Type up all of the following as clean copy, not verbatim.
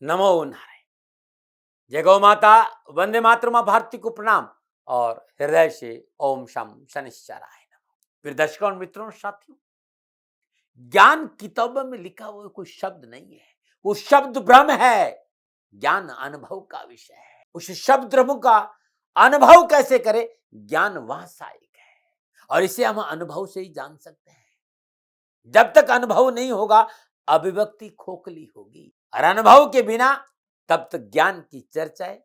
नमो नारायण। जय गौ माता। वंदे मातरम भारती को प्रणाम और हृदय से ओम शम शनिश्चराय नमः। फिर दर्शकों और मित्रों साथियों, ज्ञान किताबों में लिखा हुआ कोई शब्द नहीं है, वो शब्द ब्रह्म है। ज्ञान अनुभव का विषय है। उस शब्द ब्रह्म का अनुभव कैसे करें? ज्ञान वहां सहायक है और इसे हम अनुभव से ही जान सकते हैं। जब तक अनुभव नहीं होगा, अभिव्यक्ति खोखली होगी और अनुभव के बिना तब तक ज्ञान की चर्चाएं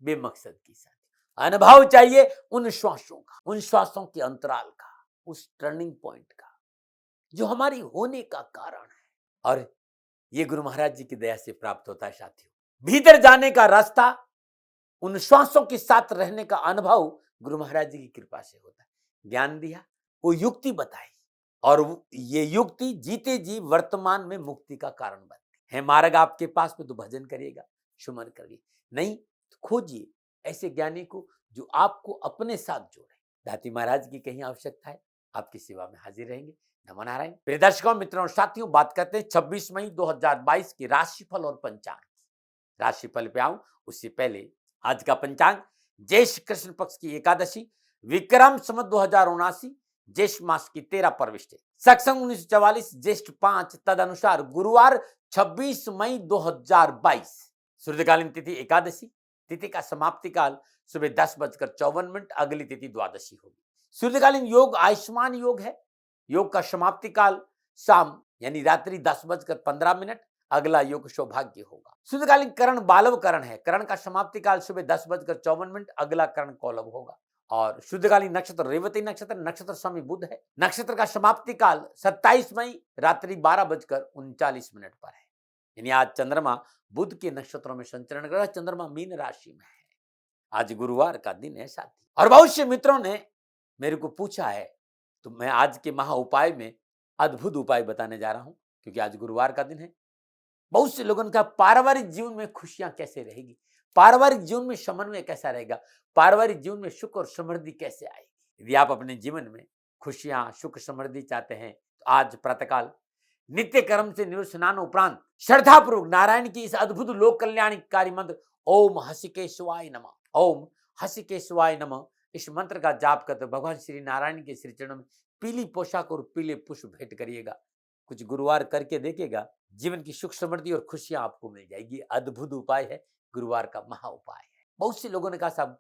बेमकसद की साथी। अनुभव चाहिए उन श्वासों का, उन श्वासों के अंतराल का, उस टर्निंग पॉइंट का जो हमारी होने का कारण है। और ये गुरु महाराज जी की दया से प्राप्त होता है साथियों। भीतर जाने का रास्ता, उन श्वासों के साथ रहने का अनुभव गुरु महाराज जी की कृपा से होता है। ज्ञान दिया, वो युक्ति बताई और ये युक्ति जीते जी वर्तमान में मुक्ति का कारण बनती है। मार्ग आपके पास में तो भजन करिएगा, सुमन करिए, नहीं तो खोजिए ऐसे ज्ञानी को जो आपको अपने साथ जोड़े। दाती महाराज की कहीं आवश्यकता है, आपकी सेवा में हाजिर रहेंगे। नमो नारायण। प्रिय दर्शकों, मित्रों, साथियों, बात करते हैं 26 मई 2022 की राशिफल और पंचांग। राशिफल पे आऊं उससे पहले आज का पंचांग ज्येष्ठ कृष्ण पक्ष की एकादशी, विक्रम संवत 2079, ज्येष्ठ मास की 13 परविष्टि, सक्षम 1944, ज्येष्ठ 5, तद अनुसार गुरुवार 26 मई 2022। सूर्यकालीन तिथि एकादशी, तिथि का समाप्ति काल सुबह 10:54, अगली तिथि द्वादशी होगी। सूर्यकालीन योग आयुष्मान योग है। योग का समाप्ति काल शाम यानी रात्रि 10:15, अगला योग सौभाग्य होगा। सूर्यकालीन करण बालव करण है। करण का समाप्ति काल सुबह 10:54, अगला करण कौलव होगा। और शुद्धकालीन नक्षत्र रेवती नक्षत्र, नक्षत्र स्वामी बुध है। नक्षत्र का समाप्ति काल 27 मई रात्रि 12:39 पर है। यानी आज चंद्रमा बुध के नक्षत्रों में संचरण कर रहा है। चंद्रमा मीन राशि में है। आज गुरुवार का दिन है साथी। और बहुत से मित्रों ने मेरे को पूछा है, तो मैं आज के महा उपाय में अद्भुत उपाय बताने जा रहा हूं, क्योंकि आज गुरुवार का दिन है। बहुत से लोगों का पारिवारिक जीवन में खुशियां कैसे रहेगी, पारिवारिक जीवन में समन्वय कैसा रहेगा, पारिवारिक जीवन में सुख और समृद्धि कैसे आएगी। यदि आप अपने जीवन में खुशियां, सुख, समृद्धि चाहते हैं तो आज प्रातःकाल नित्य कर्म से निवृत्त स्नान उपरांत श्रद्धापूर्वक नारायण की इस अद्भुत लोक कल्याणकारी मंत्र ओम हसिकेशवाय नमः, ओम हसिकेशवाय नमः, इस मंत्र का जाप करते भगवान श्री नारायण के श्री चरणों में पीली पोशाक और पीले पुष्प भेंट करिएगा। कुछ गुरुवार करके देखिएगा, जीवन की सुख समृद्धि और खुशियां आपको मिल जाएगी। अद्भुत उपाय है, गुरुवार का महा उपाय है। बहुत से लोगों ने कहा साहब,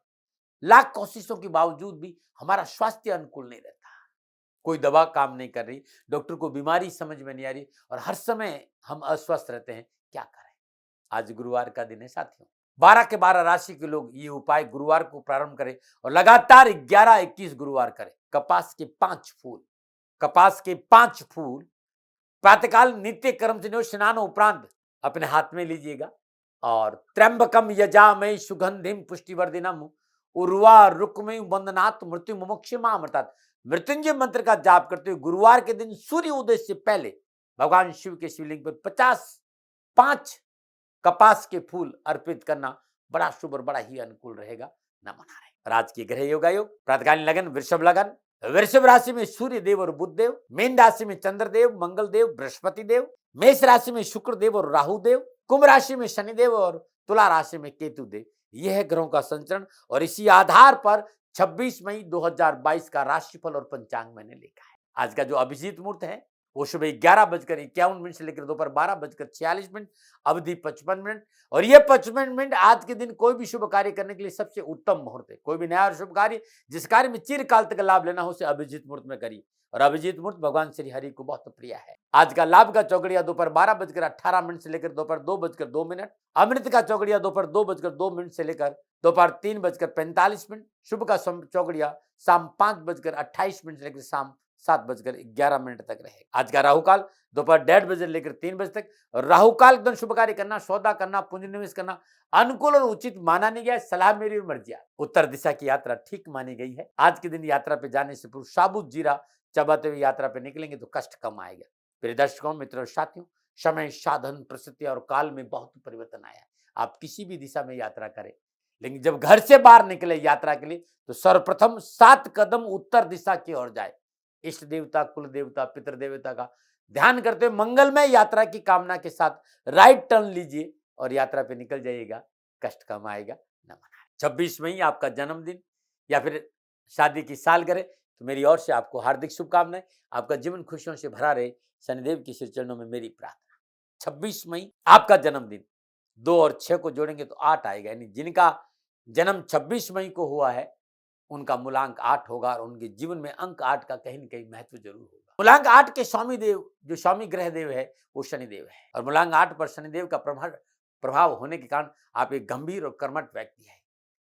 लाख कोशिशों के बावजूद भी हमारा स्वास्थ्य अनुकूल नहीं रहता, कोई दवा काम नहीं कर रही, डॉक्टर को बीमारी समझ में नहीं आ रही और हर समय हम अस्वस्थ रहते हैं, क्या करें। आज गुरुवार का दिन है साथियों। 12 के 12 राशि के लोग ये उपाय गुरुवार को प्रारंभ करें और लगातार 11-21 गुरुवार करें। कपास के 5 फूल, कपास के 5 फूल प्रातःकाल नित्य कर्म से स्नान उपरांत अपने हाथ में लीजिएगा और त्र्यंबकम यजामहे सुगंधिम पुष्टिवर्धनम उर्वा रुक्मि वंदनात् मृत्यु मुमुक्षमामृतात्, मृत्युंजय मंत्र का जाप करते हुए गुरुवार के दिन सूर्य उदय से पहले भगवान शिव के शिवलिंग पर 5 कपास के फूल अर्पित करना बड़ा शुभ और बड़ा ही अनुकूल रहेगा। नमो नारायण। और आज की ग्रह योगा योग, प्रातःकालीन लगन वृषभ लगन, वृषभ राशि में सूर्य देव और बुध देव, मीन राशि में चंद्र देव, मंगल देव, बृहस्पति देव, मेष राशि में शुक्र देव और राहु देव, कुंभ राशि में शनि देव और तुला राशि में केतु देव। यह है ग्रहों का संचरण और इसी आधार पर 26 मई 2022 का राशिफल और पंचांग मैंने लिखा है। आज का जो अभिजीत मुहूर्त है वो सुबह 11:51 से लेकर दोपहर 12:46, अवधि 55 और ये 55 आज के दिन कोई भी शुभ कार्य करने के लिए सबसे उत्तम मुहूर्त है। कोई भी नया और शुभ कार्य, जिस कार्य में चिरकाल तक लाभ लेना हो, उसे अभिजीत मुहूर्त में करिए और अभिजीत मुहूर्त भगवान श्री हरि को बहुत प्रिय है। आज का लाभ का चौगड़िया दोपहर 12:18 से लेकर दोपहर 2:02, अमृत का चौगड़िया दोपहर 2:02 से लेकर दोपहर 3:45, शुभ का चौगड़िया शाम 5:28 से लेकर शाम 7:11 तक रहे। आज का राहुकाल दोपहर 1:30 लेकर 3 बजे तक। राहुकाल एकदम शुभ कार्य करना, सौदा करना, पूंजी निवेश करना अनुकूल और उचित माना नहीं गया। सलाह मेरी और मर्जी। उत्तर दिशा की यात्रा ठीक मानी गई है। आज के दिन यात्रा पे जाने से पूर्व साबुत जीरा चबाते हुए यात्रा पे निकलेंगे तो कष्ट कम आएगा। प्रिय दर्शकों, मित्रों, साथियों, समय, साधन, परिस्थिति और काल में बहुत परिवर्तन आया है। आप किसी भी दिशा में यात्रा करें, लेकिन जब घर से बाहर निकले यात्रा के लिए तो सर्वप्रथम 7 कदम उत्तर दिशा की ओर जाए। इष्ट देवता, कुल देवता, पितृ देवता का ध्यान करते हुए मंगलमय यात्रा की कामना के साथ राइट टर्न लीजिए और यात्रा पे निकल जाइएगा, कष्ट कम आएगा, न मनाए। 26 मई आपका जन्मदिन या फिर शादी की सालगिरह, तो मेरी ओर से आपको हार्दिक शुभकामनाएं। आपका जीवन खुशियों से भरा रहे, शनिदेव के श्री चरणों में मेरी प्रार्थना। 26 मई आपका जन्मदिन, 2 और 6 को जोड़ेंगे तो 8 आएगा, यानी जिनका जन्म 26 मई को हुआ है उनका मूलांक 8 होगा और उनके जीवन में अंक 8 का कहीं न कहीं महत्व जरूर होगा। मूलांक 8 के स्वामी देव, जो स्वामी ग्रह देव है, वो शनिदेव है और मूलांक 8 पर शनिदेव का प्रभाव होने के कारण आप एक गंभीर और कर्मठ व्यक्ति है,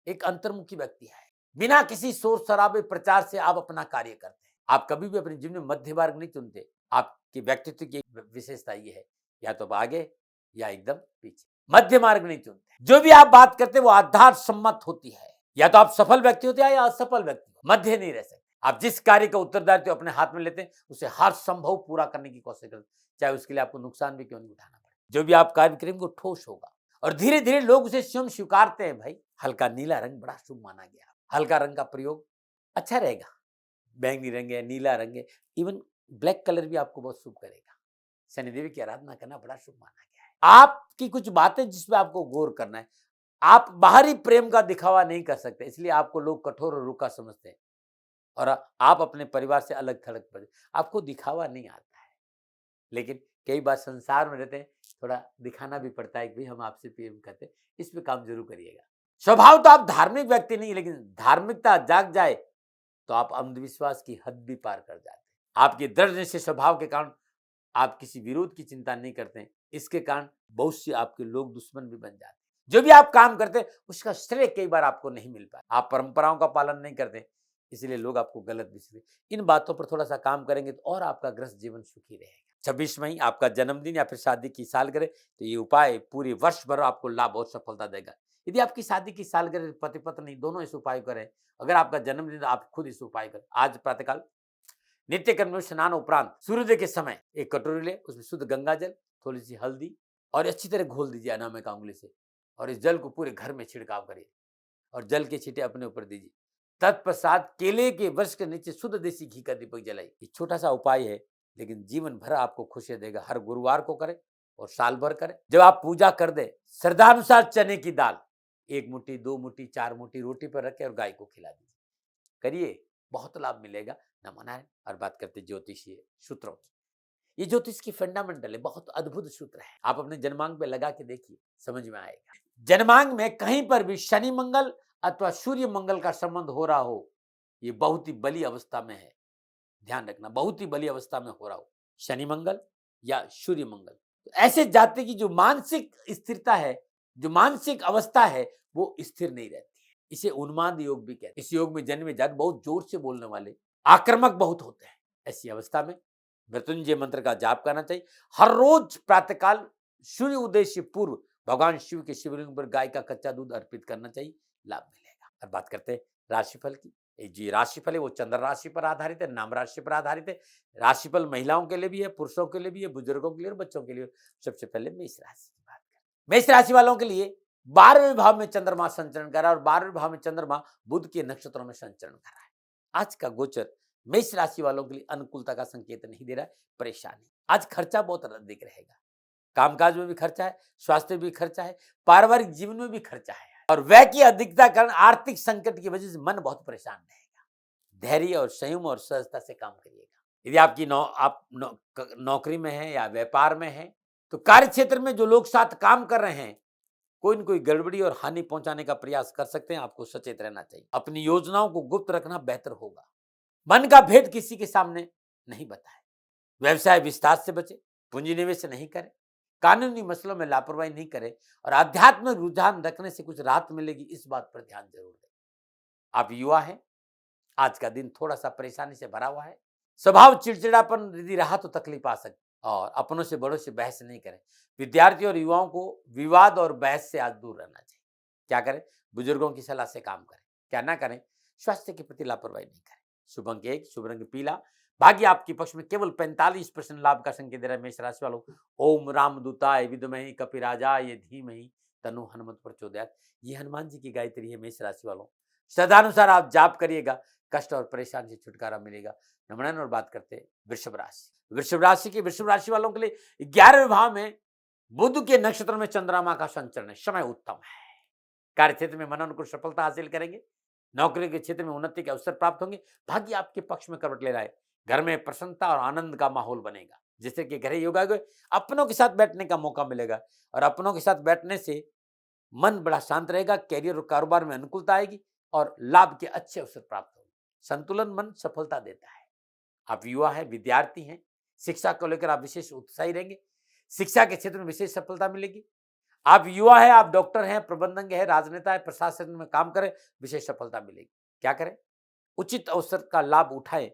एक अंतर्मुखी व्यक्ति है। बिना किसी शोर शराबे प्रचार से आप अपना कार्य करते हैं। आप कभी भी अपने जीवन में मध्य मार्ग नहीं चुनते। आपके व्यक्तित्व की विशेषता ये है, या तो आगे या एकदम पीछे, मध्य मार्ग नहीं चुनते। जो भी आप बात करते हैं वो आधार सम्मत होती है। या तो आप सफल व्यक्ति होते हैं या असफल व्यक्ति, मध्य नहीं रह सकते। आप जिस कार्य का उत्तरदायित्व अपने हाथ में लेते हैं उसे हर संभव पूरा करने की कोशिश करते हैं, चाहे उसके लिए आपको नुकसान भी क्यों नहीं उठाना पड़े। जो भी आप कार्य करेंगे वो ठोस होगा और धीरे धीरे लोग उसे स्वयं स्वीकारते हैं। भाई, हल्का नीला रंग बड़ा शुभ माना गया। हल्का रंग का प्रयोग अच्छा रहेगा। बैंगनी रंग है, नीला रंग है, इवन ब्लैक कलर भी आपको बहुत शुभ करेगा। शनिदेव की आराधना करना बड़ा शुभ माना गया है। आपकी कुछ बातें जिसपे आपको गौर करना है। आप बाहरी प्रेम का दिखावा नहीं कर सकते, इसलिए आपको लोग कठोर और रुका समझते हैं और आप अपने परिवार से अलग थलग पड़े। आपको दिखावा नहीं आता है, लेकिन कई बार संसार में रहते हैं, थोड़ा दिखाना भी पड़ता है कि भाई हम आपसे प्रेम करते हैं। इस पे काम जरूर करिएगा। स्वभाव तो आप धार्मिक व्यक्ति नहीं, लेकिन धार्मिकता जाग जाए तो आप अंधविश्वास की हद भी पार कर जाते हैं। आपके दृढ़ निश्चय स्वभाव के कारण आप किसी विरोध की चिंता नहीं करते हैं। इसके कारण बहुत से आपके लोग दुश्मन भी बन जाते हैं। जो भी आप काम करते हैं उसका श्रेय कई बार आपको नहीं मिल पाता। आप परंपराओं का पालन नहीं करते, इसलिए लोग आपको गलत दिखते। इन बातों पर थोड़ा सा काम करेंगे तो और आपका ग्रस्त जीवन सुखी रहेगा। 26 मई आपका जन्मदिन या फिर शादी की सालगिरह, तो ये उपाय पूरे वर्ष भर आपको लाभ और सफलता देगा। यदि आपकी शादी की सालगिरह, पति पत्नी दोनों इस उपाय करें, अगर आपका जन्मदिन, आप खुद इस उपाय करें। आज प्रातःकाल नित्य कर्म में स्नान उपरांत सूर्योदय के समय एक कटोरी ले, उसमें शुद्ध गंगा जल, थोड़ी सी हल्दी और अच्छी तरह घोल दीजिए अनामिक अंगुली से और इस जल को पूरे घर में छिड़काव करिए और जल के छींटे अपने ऊपर दीजिए। तत्पश्चात केले के वृक्ष के नीचे शुद्ध देसी घी का दीपक जलाइए। ये छोटा सा उपाय है, लेकिन जीवन भर आपको खुशी देगा। हर गुरुवार को करें और साल भर करें। जब आप पूजा कर दे, श्रद्धानुसार चने की दाल 1 मुट्ठी, 2 मुट्ठी, 4 मुट्ठी रोटी पर रखें और गाय को खिला दीजिए। करिए, बहुत लाभ मिलेगा, न मनाएं। और बात करते ज्योतिषीय सूत्रों की। ये ज्योतिष की फंडामेंटल है, बहुत अद्भुत सूत्र है। आप अपने जन्मांक पे लगा के देखिए, समझ में आएगा। जन्मांक में कहीं पर भी शनि मंगल अथवा सूर्य मंगल का संबंध हो रहा हो, ये बहुत ही बली अवस्था में है। ध्यान रखना, बहुत ही बली अवस्था में हो रहा हो, शनि मंगल या सूर्य मंगल। तो ऐसे जाति की जो मानसिक स्थिरता है, जो मानसिक अवस्था है, वो स्थिर नहीं रहती है। इसे उन्माद योग भी कहते हैं। इस योग में जन्मे जात बहुत जोर से बोलने वाले, आक्रामक बहुत होते हैं। ऐसी अवस्था में मृत्युंजय मंत्र का जाप करना चाहिए। हर रोज प्रातःकाल सूर्य उदय से पूर्व भगवान शिव के शिवलिंग पर गाय का कच्चा दूध अर्पित करना चाहिए, लाभ मिलेगा। अब बात करते हैं राशिफल की। जी, राशिफल है वो चंद्र राशि पर आधारित है, नाम राशि पर आधारित है। राशिफल महिलाओं के लिए भी है, पुरुषों के लिए भी है, बुजुर्गों के लिए और बच्चों के लिए। सबसे पहले मेष राशि की बात करें। मेष राशि वालों के लिए 12वें भाव में चंद्रमा संचरण कर रहा है और 12वें भाव में चंद्रमा बुध के नक्षत्रों में संचरण कर रहा है। आज का गोचर मेष राशि वालों के लिए अनुकूलता का संकेत नहीं दे रहा है, परेशानी। आज खर्चा बहुत अधिक रहेगा। कामकाज में भी खर्चा है, स्वास्थ्य में भी खर्चा है, पारिवारिक जीवन में भी खर्चा है और व्यय की अधिकता के कारण आर्थिक संकट की वजह से मन बहुत परेशान रहेगा। धैर्य और संयम और सहजता से काम करिएगा। यदि आपकी नौकरी में है या व्यापार में है, तो कार्य क्षेत्र में जो लोग साथ काम कर रहे हैं, कोई न कोई गड़बड़ी और हानि पहुंचाने का प्रयास कर सकते हैं। आपको सचेत रहना चाहिए। अपनी योजनाओं को गुप्त रखना बेहतर होगा। मन का भेद किसी के सामने नहीं बताए। व्यवसाय विस्तार से बचे, पूंजी निवेश नहीं करें, कानूनी मसलों में लापरवाही नहीं करें और आध्यात्मिक रुझान रखने से कुछ राहत मिलेगी, इस बात पर ध्यान जरूर दें। आप युवा हैं, आज का दिन थोड़ा सा परेशानी से भरा हुआ है। स्वभाव चिड़चिड़ापन यदि रहा तो तकलीफ आ सकती और अपनों से बड़ों से बहस नहीं करें। विद्यार्थियों और युवाओं को विवाद और बहस से आज दूर रहना चाहिए। क्या करें? बुजुर्गों की सलाह से काम करें। क्या ना करें? स्वास्थ्य के प्रति लापरवाही नहीं करें। शुभ अंक 1, शुभ रंग पीला। भाग्य आपके पक्ष में केवल 45% लाभ का संकेत दे रहा है। मेष राशि वालों, ओम रामदूताय विद्महे कपिराजाय धीमहि तन्नो हनुमत प्रचोदयात्। ये हनुमान जी की गायत्री है। मेष राशि वालों, श्रद्धानुसार आप जाप करिएगा, कष्ट और परेशानी से छुटकारा मिलेगा। नमन। और बात करते हैं वृषभ राशि। वृषभ राशि वालों के लिए 11वें भाव में बुध के नक्षत्र में चंद्रमा का संचरण है, समय उत्तम है। कार्य क्षेत्र में मनोनुकूल सफलता हासिल करेंगे। नौकरी के क्षेत्र में उन्नति के अवसर प्राप्त होंगे। भाग्य आपके पक्ष में करवट ले रहा है। घर में प्रसन्नता और आनंद का माहौल बनेगा। जिससे कि घर योग आएगा, अपनों के साथ बैठने का मौका मिलेगा और अपनों के साथ बैठने से मन बड़ा शांत रहेगा। कैरियर और कारोबार में अनुकूलता आएगी और लाभ के अच्छे अवसर प्राप्त होंगे। संतुलन मन सफलता देता है। आप युवा हैं, विद्यार्थी हैं, शिक्षा को लेकर आप विशेष उत्साही रहेंगे। शिक्षा के क्षेत्र में विशेष सफलता मिलेगी। आप युवा है, आप डॉक्टर हैं, प्रबंधक है, राजनेता है, प्रशासन में काम करें, विशेष सफलता मिलेगी। क्या करें? उचित अवसर का लाभ उठाएं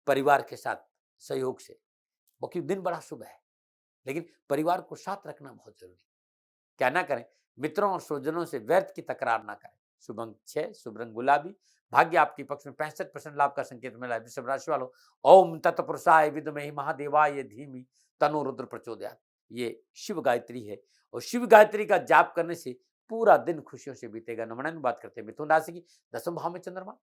परिवार के साथ सहयोग से, क्योंकि दिन बड़ा शुभ है, लेकिन परिवार को साथ रखना बहुत जरूरी है। क्या ना करें? मित्रों और स्वजनों से व्यर्थ की तकरार ना करें। शुभ अंक 6, शुभ रंग गुलाबी। भाग्य आपके पक्ष में 65% लाभ का संकेत मिला है। वृषभ राशि वालों, ओम तत्पुरुषाय विद्महे महादेवाय धीमहि तन्नो रुद्र प्रचोदयात्। ये शिव गायत्री है और शिव गायत्री का जाप करने से पूरा दिन खुशियों से बीतेगा। नमन बात करते हैं मिथुन राशि की। दसम भाव में चंद्रमा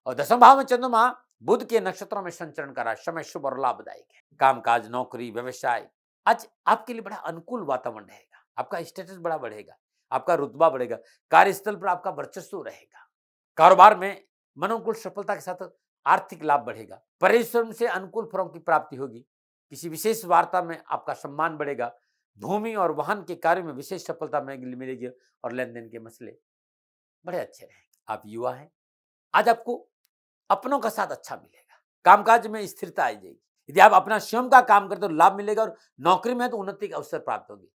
और दसम भाव में चंद्रमा बुध के नक्षत्रों में संचरण करा। समय शुभ और लाभदायक है। कामकाज, नौकरी, व्यवसाय आज आपके लिए बड़ा अनुकूल वातावरण रहेगा। आपका स्टेटस बड़ा बढ़ेगा, आपका रुतबा बढ़ेगा, कार्यस्थल पर आपका वर्चस्व रहेगा। कारोबार में मनोनुकूल सफलता के साथ आर्थिक लाभ बढ़ेगा। परिश्रम से अनुकूल फलों की प्राप्ति होगी। किसी विशेष वार्ता में आपका सम्मान बढ़ेगा। भूमि और वाहन के कार्य में विशेष सफलता मिलेगी और लेन देन के मसले बड़े अच्छे रहेंगे। आप युवा हैं, आज आपको अपनों का साथ अच्छा मिलेगा। कामकाज में स्थिरता आ जाएगी। यदि आप अपना स्वयं का काम करते हो तो लाभ मिलेगा और नौकरी में तो उन्नति के अवसर प्राप्त होगी।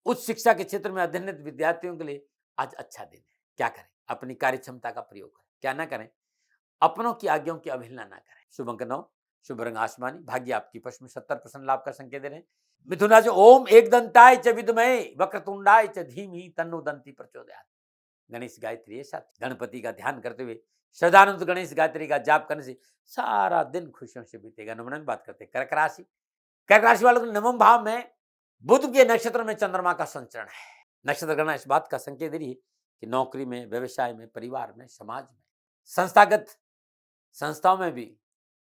उच्च शिक्षा के क्षेत्र में अध्ययनरत विद्यार्थियों के लिए आज अच्छा दिन है। क्या करें? अपनी कार्य क्षमता का प्रयोग करें। क्या ना करें? अपनों की आज्ञाओं की अवहेलना ना करें। शुभ अंक 9, शुभ रंग आसमानी। भाग्य आपकी पक्ष में 70% लाभ का संकेत दे रहे हैं। मिथुन राशि, ओम एकदंताय च विद्महे वक्रतुंडाय च धीमहि तन्नो दंती प्रचोदयात्। गणेश गायत्री है साथ। गणपति का ध्यान करते हुए श्रद्धानंद गणेश गायत्री का जाप करने से सारा दिन खुशियों से बीतेगा। नमन बात करते हैं कर्क राशि। कर्क राशि वालों को नवम भाव में बुध के नक्षत्र में चंद्रमा का संचरण है। नक्षत्र गणना इस बात का संकेत दे रही है कि नौकरी में, व्यवसाय में, परिवार में, समाज में, संस्थागत संस्थाओं में भी,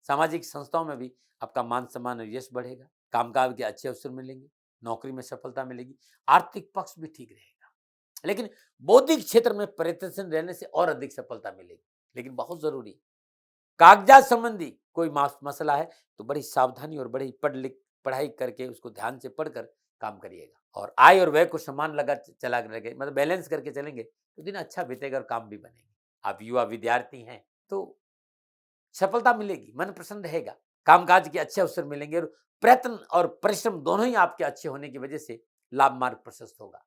सामाजिक संस्थाओं में भी आपका मान सम्मान और यश बढ़ेगा। कामकाज के अच्छे अवसर मिलेंगे। नौकरी में सफलता मिलेगी। आर्थिक पक्ष भी ठीक रहेगा। लेकिन बौद्धिक क्षेत्र में प्रयत्नशील रहने से और अधिक सफलता मिलेगी। लेकिन बहुत जरूरी, कागजात संबंधी कोई मसला है तो बड़ी सावधानी और बड़ी पढ़ाई करके उसको ध्यान से पढ़कर काम करिएगा। और आय और व्यय को समान लगा चला करके, मतलब बैलेंस करके चलेंगे तो दिन अच्छा बीतेगा और काम भी बनेंगे। आप युवा विद्यार्थी हैं तो सफलता मिलेगी, मन प्रसन्न रहेगा। कामकाज के अच्छे अवसर मिलेंगे और प्रयत्न और परिश्रम दोनों ही आपके अच्छे होने की वजह से लाभ मार्ग प्रशस्त होगा।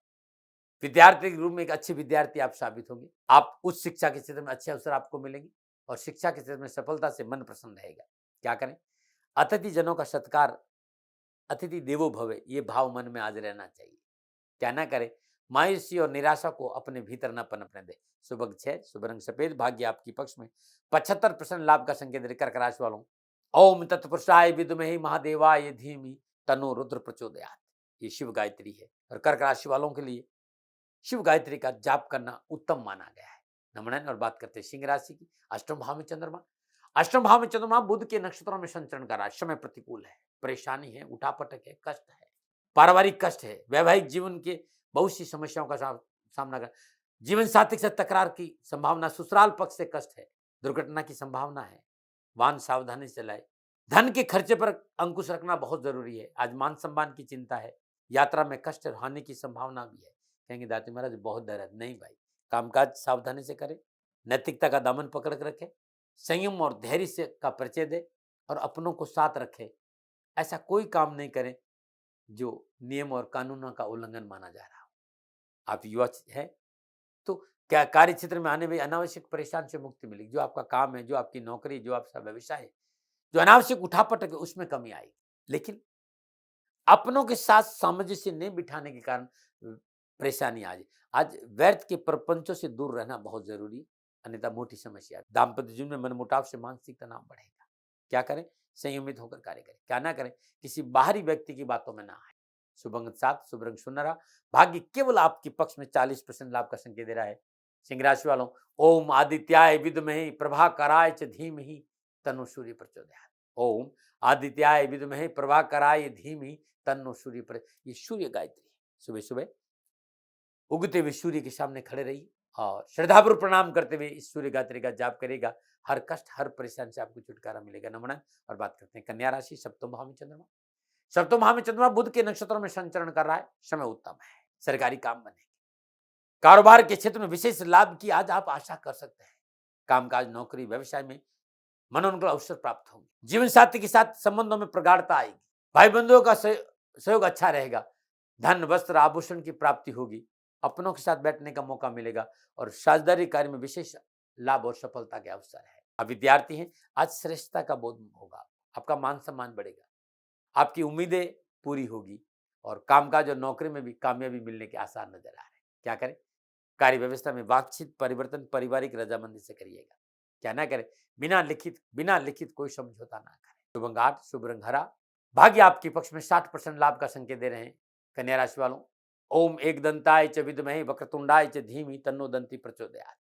विद्यार्थी के रूप में एक अच्छे विद्यार्थी आप साबित होंगे। आप उच्च शिक्षा के क्षेत्र में अच्छे अवसर आपको मिलेंगे और शिक्षा के क्षेत्र में सफलता से मन प्रसन्न रहेगा। क्या करें? अतिथि जनों का सत्कार, अतिथि देवो भवे, ये भाव मन में आज रहना चाहिए। क्या ना करें? मायूसी और निराशा को अपने भीतर न पनपने दे। शुभ अंक 6, शुभ रंग सफेद। भाग्य आपकी पक्ष में 75% लाभ का संकेत दे। कर्क राशि वालों, ओम तत्पुरुषाय विद्महे महादेवाय धीमहि तन्नो रुद्र प्रचोदयात्। ये शिव गायत्री है और कर्क राशि वालों के लिए शिव गायत्री का जाप करना उत्तम माना गया है। नमन और बात करते हैं सिंह राशि की। अष्टम भाव में चंद्रमा। अष्टम भाव में चंद्रमा बुध के नक्षत्रों में संचरण कर रहा है। समय प्रतिकूल है, परेशानी है, उठापटक है, कष्ट है, पारिवारिक कष्ट है, वैवाहिक जीवन के बहुत सी समस्याओं का सामना कर, जीवन साथी के साथ तकरार की संभावना, ससुराल पक्ष से कष्ट है, दुर्घटना की संभावना है। वाहन सावधानी से चलाए। धन के खर्चे पर अंकुश रखना बहुत जरूरी है। आज मान सम्मान की चिंता है। यात्रा में कष्ट और हानि की संभावना भी है। कहेंगे दाती महाराज बहुत डर है। नहीं भाई, कामकाज सावधानी से करें, नैतिकता का दामन पकड़ कर रखें, संयम और धैर्य से का परिचय दे और अपनों को साथ रखें। ऐसा कोई काम नहीं करें जो नियम और कानूनों का उल्लंघन माना जा रहा हो। आप युवा है तो क्या कार्य क्षेत्र में आने में अनावश्यक परेशान से मुक्ति मिलेगी। जो आपका काम है, जो आपकी नौकरी, जो आपका व्यवसाय है, जो अनावश्यक उठापटक है, उसमें कमी आएगी। लेकिन अपनों के साथ सामंजस्य नहीं बिठाने के कारण परेशानी आ जाए। आज व्यर्थ के प्रपंचों से दूर रहना बहुत जरूरी, अन्यथा मोटी समस्या। दाम्पत्य जीवन में मनमुटाव से मानसिक तनाव बढ़ेगा। क्या करें? संयमित होकर कार्य करें। क्या ना करें? किसी बाहरी व्यक्ति की बातों में ना आए। शुभ अंक 7, शुभ रंग सुनहरा। भाग्य केवल आपके पक्ष में 40% लाभ का संकेत दे रहा है। सिंह राशि वालों, ओम आदित्याय विद्महे प्रभाकराय च धीमहि तन्नो सूर्य प्रचोदयात्। ओम आदित्याय विद्महे प्रभाकराय धीमहि तन्नो सूर्य। ये सूर्य गायत्री। सुबह सुबह उगते हुए सूर्य के सामने खड़े रहिए और श्रद्धापूर्वक प्रणाम करते हुए इस सूर्य गायत्री का जाप करेगा। हर कष्ट, हर परेशानी से आपको छुटकारा मिलेगा। नमन। और बात करते हैं कन्या राशि, सप्तम भाव में चंद्रमा। सप्तम भाव में चंद्रमा बुध के नक्षत्रों में संचरण कर रहा है। समय उत्तम है, सरकारी काम बनेंगे। कारोबार के क्षेत्र में विशेष लाभ की आज आप आशा कर सकते हैं। कामकाज, नौकरी, व्यवसाय में मनोनुकूल अवसर प्राप्त होंगे। जीवन साथी के साथ संबंधों में प्रगाढ़ता आएगी। भाई बंधुओं का सहयोग अच्छा रहेगा। धन, वस्त्र, आभूषण की प्राप्ति होगी। अपनों के साथ बैठने का मौका मिलेगा और साझेदारी कार्य में विशेष लाभ और सफलता के अवसर है। अब विद्यार्थी हैं, आज श्रेष्ठता का बोध होगा। आपका मान सम्मान बढ़ेगा। आपकी उम्मीदें पूरी होगी और कामकाज और नौकरी में भी कामयाबी मिलने के आसार नजर आ रहे हैं। क्या करें? कार्य व्यवस्था में वांछित परिवर्तन पारिवारिक रजामंदी से करिएगा। क्या ना करें? बिना लिखित कोई समझौता ना करें। शुभ अंक 8, शुभ रंग हरा। भाग्य आपके पक्ष में 60% लाभ का संकेत दे रहे हैं। कन्या राशि वालों, ओम एक दंताय च विद्महे वक्रतुंडाय च धीमहि तन्नो दंती प्रचोदयात्।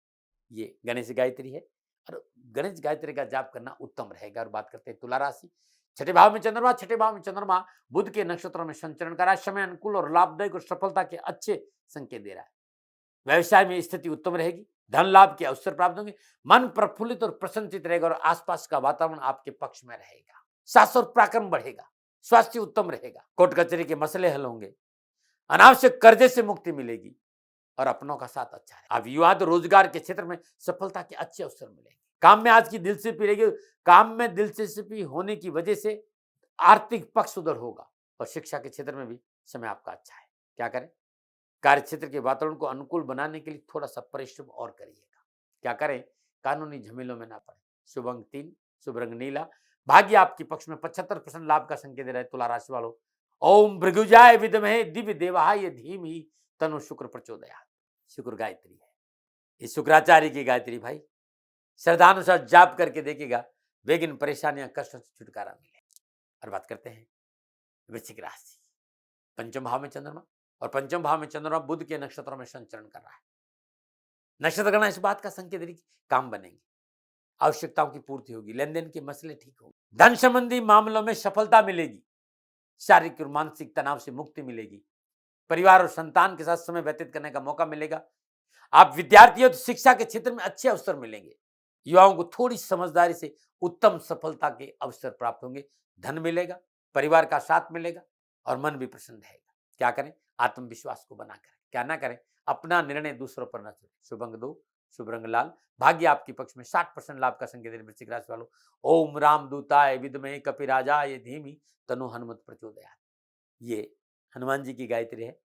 ये गणेश गायत्री है और गणेश गायत्री का जाप करना उत्तम रहेगा। और बात करते हैं तुला राशि। छठे भाव में चंद्रमा बुध के नक्षत्रों में संचरण करा। समय अनुकूल और लाभदायक और सफलता के अच्छे संकेत दे रहा है। व्यवसाय में स्थिति उत्तम रहेगी। धन लाभ के अवसर प्राप्त होंगे। मन प्रफुल्लित और प्रसन्नचित रहेगा और आसपास का वातावरण आपके पक्ष में रहेगा। साहस और पराक्रम बढ़ेगा। स्वास्थ्य उत्तम रहेगा। कोर्ट कचहरी के मसले हल होंगे। अनावश्यक कर्जे से मुक्ति मिलेगी और अपनों का साथ अच्छा है। अब युवा तो रोजगार के क्षेत्र में सफलता के अच्छे अवसर मिलेंगे। काम में आज की दिलचस्पी रहेगी। काम में दिलचस्पी होने की वजह से आर्थिक पक्ष सुधर होगा और शिक्षा के क्षेत्र में भी समय आपका अच्छा है। क्या करें? कार्य क्षेत्र के वातावरण को अनुकूल बनाने के लिए थोड़ा सा परिश्रम और करिएगा। क्या करें? कानूनी झमेलों में ना पड़े। शुभ अंक 3, शुभ रंग नीला। भाग्य आपके पक्ष में 75% लाभ का संकेत दे रहा है। तुला राशि वालों, ओम भृगुजाय विद्महे दिव्य देवाय धीमहि तन्नो शुक्र प्रचोदयात्। शुक्र गायत्री है, ये शुक्राचार्य की गायत्री भाई। श्रद्धानुसार जाप करके देखिएगा, बेगिन परेशानियां, कष्टों से छुटकारा मिले। और बात करते हैं वृश्चिक राशि। पंचम भाव में चंद्रमा और पंचम भाव में चंद्रमा बुध के नक्षत्रों में संचरण कर रहा है। नक्षत्र गणना इस बात का संकेत देगी काम बनेंगे, आवश्यकताओं की पूर्ति होगी, लेन देन के मसले ठीक होंगे, धन संबंधी मामलों में सफलता मिलेगी, शारीरिक और मानसिक तनाव से मुक्ति मिलेगी, परिवार और संतान के साथ समय व्यतीत करने का मौका मिलेगा। आप विद्यार्थी हो तो शिक्षा के क्षेत्र में अच्छे अवसर मिलेंगे। युवाओं को थोड़ी समझदारी से उत्तम सफलता के अवसर प्राप्त होंगे। धन मिलेगा, परिवार का साथ मिलेगा और मन भी प्रसन्न रहेगा। क्या करें? आत्मविश्वास को बनाकर क्या ना करें? अपना निर्णय दूसरों पर न छोड़ें। शुभ अंक 2, शुभ रंग लाल। भाग्य आपके पक्ष में 60% लाभ का संकेत है। वृश्चिक राशि वालों, ओम रामदूताय विद्महे कपिराजाय धीमहि तन्नो हनुमत प्रचोदयात्। ये हनुमान जी की गायत्री है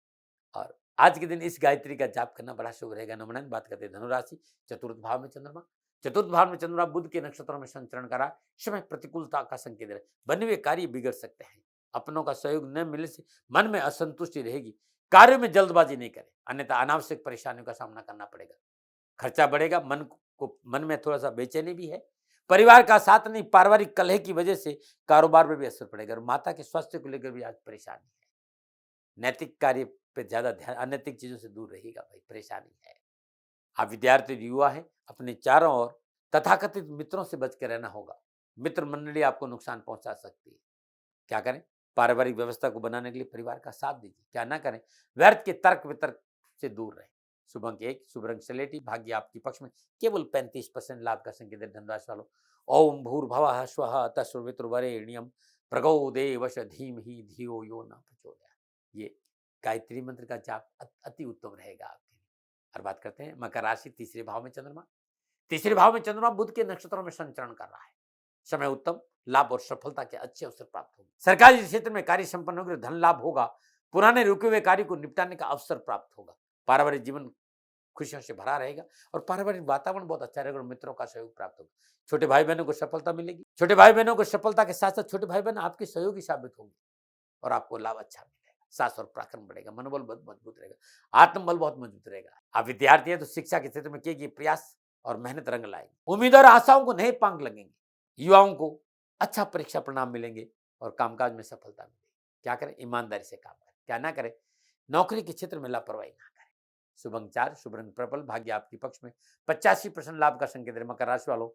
और आज के दिन इस गायत्री का जाप करना बड़ा शुभ रहेगा। नमन। बात करते हैं धनुराशि। चतुर्थ भाव में चंद्रमा बुध के नक्षत्रों में संचरण करा। समय प्रतिकूलता का संकेत है। बने हुए कार्य बिगड़ सकते हैं। अपनों का सहयोग न मिलने से मन में असंतुष्टि रहेगी। कार्य में जल्दबाजी नहीं करें, अन्यथा अनावश्यक परेशानियों का सामना करना पड़ेगा। खर्चा बढ़ेगा। मन में थोड़ा सा बेचैनी भी है। परिवार का साथ नहीं, पारिवारिक कलह की वजह से कारोबार में भी असर पड़ेगा और माता के स्वास्थ्य को लेकर भी आज परेशानी है। नैतिक कार्य पे ज्यादा ध्यान, अनैतिक चीजों से दूर रहिएगा भाई, परेशानी है। आप विद्यार्थी युवा है, अपने चारों ओर तथाकथित मित्रों से बच के रहना होगा। मित्र मंडली आपको नुकसान पहुंचा सकती है। क्या करें? पारिवारिक व्यवस्था को बनाने के लिए परिवार का साथ दीजिए। क्या ना करें? व्यर्थ के तर्क वितर्क से दूर रहें। शुभ अंक 1, शुभ रंग स्लेटी। भाग्य आपके पक्ष में केवल 35% लाभ का संकेत है। धनराशि वालों, ओम भूर्भुवः स्वः तत्सवितुर्वरेण्यं भर्गो देवस्य धीमहि धियो यो न प्रचोदयात्। ये गायत्री मंत्र का जाप अति उत्तम रहेगा आपके लिए। और बात करते हैं मकर राशि। तीसरे भाव में चंद्रमा बुध के नक्षत्रों में संचरण कर रहा है। समय उत्तम, लाभ और सफलता के अच्छे अवसर प्राप्त होंगे। सरकारी क्षेत्र में कार्य संपन्न होगा, धन लाभ होगा। पुराने रुके हुए कार्य को निपटाने का अवसर प्राप्त होगा। पारिवारिक जीवन खुशियों से भरा रहेगा और पारिवारिक वातावरण बहुत अच्छा रहेगा और मित्रों का सहयोग प्राप्त होगा। छोटे भाई बहनों को सफलता मिलेगी। छोटे भाई बहनों को सफलता के साथ साथ छोटे भाई बहन आपके सहयोगी साबित होंगे और आपको लाभ अच्छा मिलेगा। साहस और पराक्रम बढ़ेगा। मनोबल बहुत मजबूत रहेगा। आत्मबल बहुत मजबूत रहेगा। आप विद्यार्थी हैं तो शिक्षा के क्षेत्र में किए प्रयास और मेहनत रंग लाएंगे। उम्मीद और आशाओं को नए पंख लगेंगे। युवाओं को अच्छा परीक्षा परिणाम मिलेंगे और कामकाज में सफलता मिलेगी। क्या करें? ईमानदारी से काम करें। क्या ना करें? नौकरी के क्षेत्र में लापरवाही ना करें। शुभ अंक 4, शुभ रंग पर्पल। भाग्य आपके पक्ष में 85% लाभ का संकेत है। मकर राशि वालों,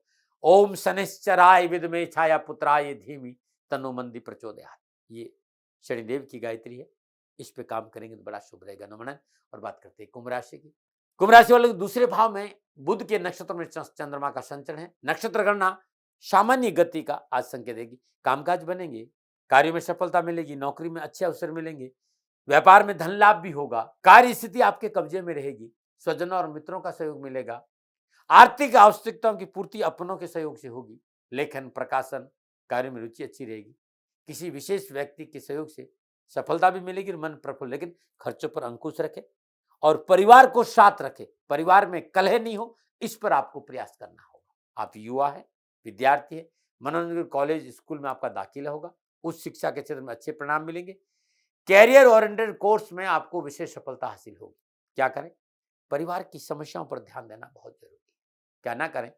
ओम शनिश्चराय विद्महे छाया पुत्राय धीमहि तन्नो मंदी प्रचोदयात्। ये शनिदेव की गायत्री है इस पे काम करेंगे तो बड़ा शुभ रहेगा। नमन। और बात करते हैं कुंभ राशि की। कुंभ राशि वाले दूसरे भाव में बुध के नक्षत्र में चंद्रमा का संचरण है। नक्षत्र गणना सामान्य गति का आज संकेत देगी। कामकाज बनेंगे, कार्यों में सफलता मिलेगी, नौकरी में अच्छे अवसर मिलेंगे, व्यापार में धन लाभ भी होगा, कार्य स्थिति आपके कब्जे में रहेगी, स्वजनों और मित्रों का सहयोग मिलेगा, आर्थिक आवश्यकताओं की पूर्ति अपनों के सहयोग से होगी, लेखन प्रकाशन कार्य में रुचि अच्छी रहेगी, किसी विशेष व्यक्ति के सहयोग से सफलता भी मिलेगी, मन प्रफुल्ल, लेकिन खर्चों पर अंकुश रखे और परिवार को साथ रखे, परिवार में कलह नहीं हो, इस पर आपको प्रयास करना होगा। आप युवा है, विद्यार्थी है, मनोरंजन कॉलेज स्कूल में आपका दाखिला होगा, उच्च शिक्षा के क्षेत्र में अच्छे परिणाम मिलेंगे, कैरियर ओरिएंटेड कोर्स में आपको विशेष सफलता हासिल होगी। क्या करें? परिवार की समस्याओं पर ध्यान देना बहुत जरूरी है। क्या ना करें?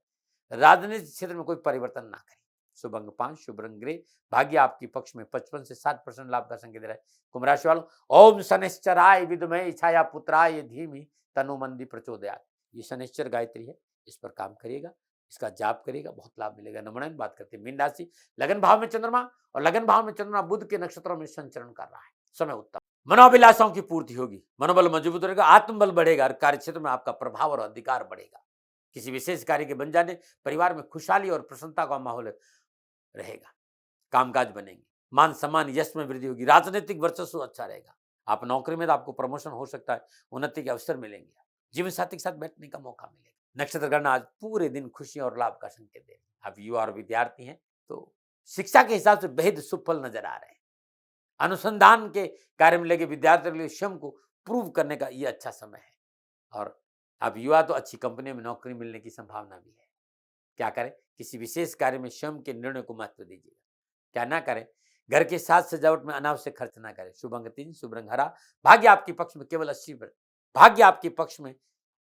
राजनीतिक क्षेत्र में कोई परिवर्तन ना करें। शुभ अंक 5, शुभ रंग ग्रे, भाग्य आपके पक्ष में 55 से 60% लाभ का संकेत दे रहा है। कुंभ राशि वालों, ओम शनिश्चराय विद्महे छाया पुत्राय धीमहि तन्नो मंदी प्रचोदयात्। ये शनिश्चर गायत्री है, इस पर काम करिएगा, इसका जाप करिएगा, बहुत लाभ मिलेगा। नमन। बात करते हैं मीन राशि। लगन भाव में चंद्रमा और लगन भाव में चंद्रमा बुध के नक्षत्रों में संचरण कर रहा है। समय उत्तम, मनोभिलाषाओं की पूर्ति होगी, मनोबल मजबूत रहेगा, आत्मबल बढ़ेगा और कार्य क्षेत्र में आपका प्रभाव और अधिकार बढ़ेगा। किसी विशेष कार्य के बन जाने परिवार में खुशहाली और प्रसन्नता का माहौल रहेगा, कामकाज बनेंगे, मान सम्मान यश में वृद्धि होगी, राजनीतिक वर्चस्व अच्छा रहेगा। आप नौकरी में तो आपको प्रमोशन हो सकता है, उन्नति के अवसर मिलेंगे, जीवन साथी के साथ बैठने का मौका मिलेगा। नक्षत्र गणना आज पूरे दिन खुशी और लाभ का संकेत दे। आप युवा और विद्यार्थी हैं तो शिक्षा के हिसाब से बेहद सुफल नजर आ रहे हैं। अनुसंधान के कार्य में लगे विद्यार्थियों के लिए स्वयं को प्रूव करने का यह अच्छा समय है। और आप युवा तो अच्छी कंपनी में नौकरी मिलने की संभावना भी है। क्या करें? किसी विशेष कार्य में स्वयं के निर्णय को महत्व दीजिएगा। क्या ना करें? घर के साथ सजावट में अनावश्यक खर्च ना करें। शुभ अंक 3, शुभ रंग हरा, भाग्य आपके पक्ष में केवल 80%, भाग्य आपके पक्ष में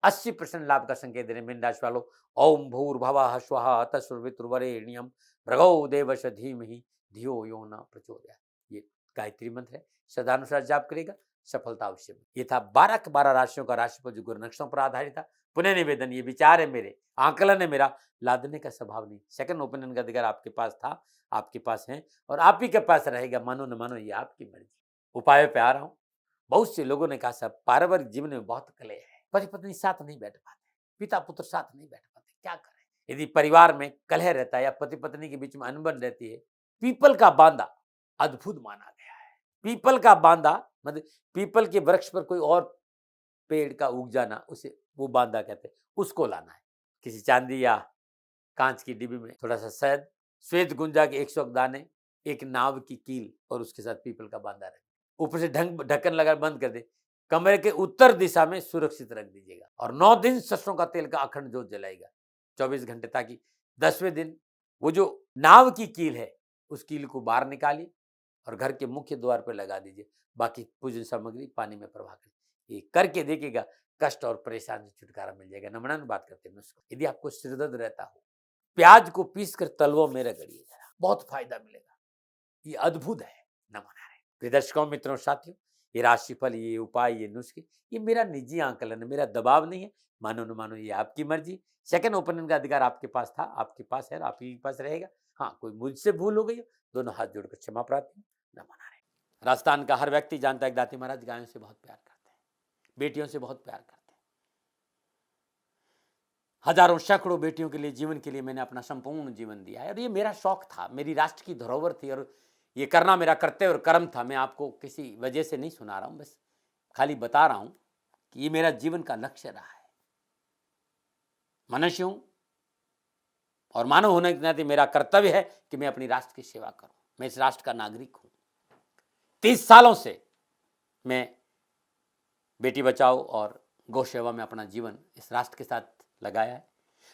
80% लाभ का संकेत दे रहे। मीन राशि वालों, ओम भूर्भुवः स्वः तत्सवितुर्वरेण्यं भर्गो देवस्य धीमहि धियो यो न प्रचोदयात्। ये गायत्री मंत्र है, सदानुसार जाप करेगा, सफलता अवश्य मिलेगी। ये था 12 के 12 राशियों का राशिफल जो गुरु नक्षत्रों पर आधारित था। पुनः निवेदन, ये विचार है मेरे, आकलन है मेरा, लादने का स्वभाव नहीं। सेकंड ओपिनियन का अधिकार आपके पास था, आपके पास है और आप ही के पास रहेगा। मानो न मानो ये आपकी मर्जी। उपाय पे आ रहा हूँ। बहुत से लोगों ने कहा साहब पारिवारिक जीवन में बहुत कलह है, पति पत्नी साथ नहीं बैठ पाते, पिता पुत्र साथ नहीं बैठ पाते, क्या करें? यदि परिवार में कलह रहता है या पति पत्नी के बीच में अनबन रहती है, पीपल का बांदा अद्भुत माना गया है। पीपल का बांदा मतलब पीपल के वृक्ष पर कोई और पेड़ का उग जाना, उसे वो बांदा कहते हैं। उसको लाना है किसी चांदी या कांच की डिब्बी में, थोड़ा सा शहद, श्वेत गुंजा के 100 दाने, एक नाव की कील और उसके साथ पीपल का बांदा रखें, ऊपर से ढक्कन लगा बंद कर दे, कमरे के उत्तर दिशा में सुरक्षित रख दीजिएगा और 9 दिन सरसों का तेल का अखंड जोत जलाएगा 24 घंटे, ताकि 10वें दिन वो जो नाव की कील है उस कील को बाहर निकालिए और घर के मुख्य द्वार पर लगा दीजिए। बाकी पूजन सामग्री पानी में प्रवाह करिए। ये करके देखिएगा, कष्ट और परेशानी से छुटकारा मिल जाएगा। नमन। बात करते हैं नुस्खा। यदि आपको सिरदर्द रहता हो, प्याज को पीसकर तलवों में रगड़िए, जरा बहुत फायदा मिलेगा। ये अद्भुत है। नमन। दर्शकों, मित्रों, साथियों, ये राशिफल, ये उपाय, ये नुस्खे, ये मेरा निजी आकलन है, मेरा दबाव नहीं है। मानो न मानो ये आपकी मर्जी। सेकंड ओपिनियन का अधिकार आपके पास था, आपके पास है, आप ही के पास रहेगा। हाँ, कोई मुझसे भूल हो गई, दोनों हाथ जोड़कर क्षमा प्रार्थी। नमन। राजस्थान का हर व्यक्ति जानता है कि दाती महाराज गायों से बहुत प्यार करते हैं, बेटियों से बहुत प्यार करते हैं। हजारों सैकड़ों बेटियों के लिए, जीवन के लिए मैंने अपना संपूर्ण जीवन दिया है और ये मेरा शौक था, मेरी राष्ट्र की धरोहर थी और ये करना मेरा कर्तव्य और कर्म था। मैं आपको किसी वजह से नहीं सुना रहा हूं, बस खाली बता रहा हूं कि ये मेरा जीवन का लक्ष्य रहा है। मनुष्य हूं और मानव होने के नाते मेरा कर्तव्य है कि मैं अपनी राष्ट्र की सेवा करूं। मैं इस राष्ट्र का नागरिक हूं। 30 सालों से मैं बेटी बचाओ और गौ सेवा में अपना जीवन इस राष्ट्र के साथ लगाया है।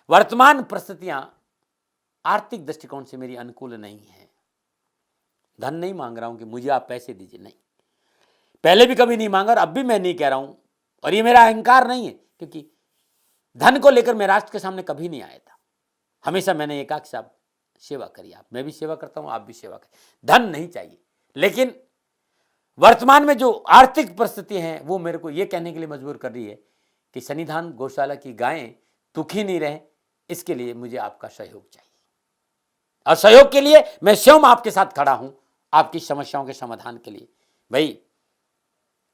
वर्तमान परिस्थितियां आर्थिक दृष्टिकोण से मेरी अनुकूल नहीं है। धन नहीं मांग रहा हूं कि मुझे आप पैसे दीजिए, नहीं, पहले भी कभी नहीं मांगा और अब भी मैं नहीं कह रहा हूं। और ये मेरा अहंकार नहीं है, क्योंकि धन को लेकर मैं राष्ट्र के सामने कभी नहीं आया था। हमेशा मैंने ये कहा कि साहब सेवा करिए, आप, मैं भी सेवा करता हूं, आप भी सेवा करिए। धन नहीं चाहिए, लेकिन वर्तमान में जो आर्थिक परिस्थिति हैं वो मेरे को ये कहने के लिए मजबूर कर रही है कि सन्निधान गौशाला की गायें दुखी नहीं रहे, इसके लिए मुझे आपका सहयोग चाहिए। और सहयोग के लिए मैं स्वयं आपके साथ खड़ा हूं, आपकी समस्याओं के समाधान के लिए। भाई,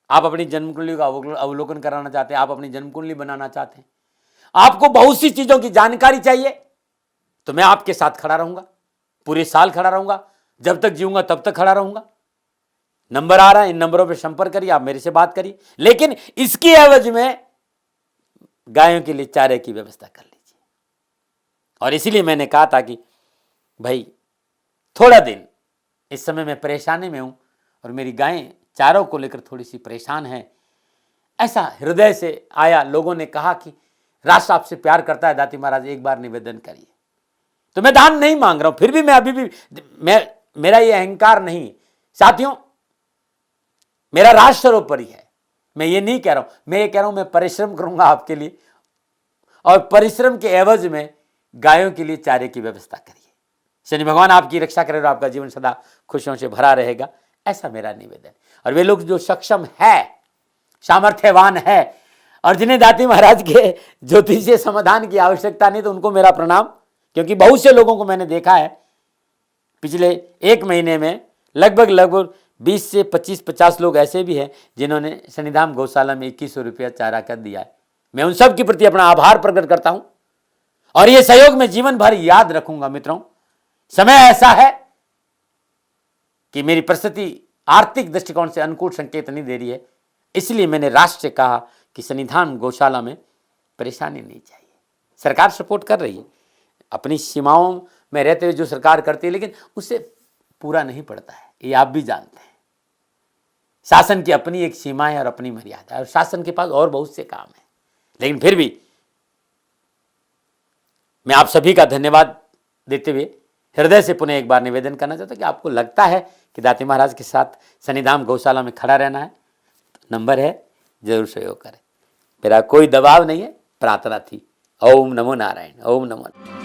आप अपनी जन्म कुंडली का अवलोकन कराना चाहते हैं, आप अपनी जन्म कुंडली बनाना चाहते हैं, आपको बहुत सी चीजों की जानकारी चाहिए, तो मैं आपके साथ खड़ा रहूंगा, पूरे साल खड़ा रहूंगा, जब तक जीऊंगा तब तक खड़ा रहूंगा। नंबर आ रहा है, इन नंबरों पर संपर्क करिए, आप मेरे से बात करिए, लेकिन इसकी एवज में गायों के लिए चारे की व्यवस्था कर लीजिए। और इसीलिए मैंने कहा था कि भाई थोड़ा दिन इस समय मैं परेशानी में हूं और मेरी गायें चारों को लेकर थोड़ी सी परेशान हैं, ऐसा हृदय से आया। लोगों ने कहा कि राष्ट्र आपसे प्यार करता है दाती महाराज, एक बार निवेदन करिए। तो मैं दान नहीं मांग रहा हूं, फिर भी मैं अभी भी मेरा ये अहंकार नहीं साथियों, मेरा राष्ट्र सर्वोपरि है। मैं ये नहीं कह रहा हूं, मैं ये कह रहा हूं मैं परिश्रम करूंगा आपके लिए, और परिश्रम के एवज में गायों के लिए चारे की व्यवस्था करिए। शनि भगवान आपकी रक्षा करे और आपका जीवन सदा खुशियों से भरा रहेगा, ऐसा मेरा निवेदन। और वे लोग जो सक्षम है, सामर्थ्यवान है, और जिन्हें दाती महाराज के ज्योतिषीय समाधान की आवश्यकता नहीं, तो उनको मेरा प्रणाम। क्योंकि बहुत से लोगों को मैंने देखा है पिछले एक महीने में, लगभग 20 से 25-50 लोग ऐसे भी हैं जिन्होंने शनिधाम गौशाला में 2100 रुपया चारा कर दिया है। मैं उन सब के प्रति अपना आभार प्रकट करता हूं, और यह सहयोग मैं जीवन भर याद रखूंगा। मित्रों, समय ऐसा है कि मेरी परिस्थिति आर्थिक दृष्टिकोण से अनुकूल संकेत नहीं दे रही है, इसलिए मैंने राष्ट्र से कहा कि शनिधाम गौशाला में परेशानी नहीं चाहिए। सरकार सपोर्ट कर रही है, अपनी सीमाओं में रहते हुए जो सरकार करती है, लेकिन उससे पूरा नहीं पड़ता है, ये आप भी जानते हैं। शासन की अपनी एक सीमा है और अपनी मर्यादा है, और शासन के पास और बहुत से काम है। लेकिन फिर भी मैं आप सभी का धन्यवाद देते हुए हृदय से पुनः एक बार निवेदन करना चाहता हूं कि आपको लगता है कि दाती महाराज के साथ शनिधाम गौशाला में खड़ा रहना है, तो नंबर है, जरूर सहयोग करें। मेरा कोई दबाव नहीं है, प्रार्थना थी। ओम नमो नारायण, ओम नमो।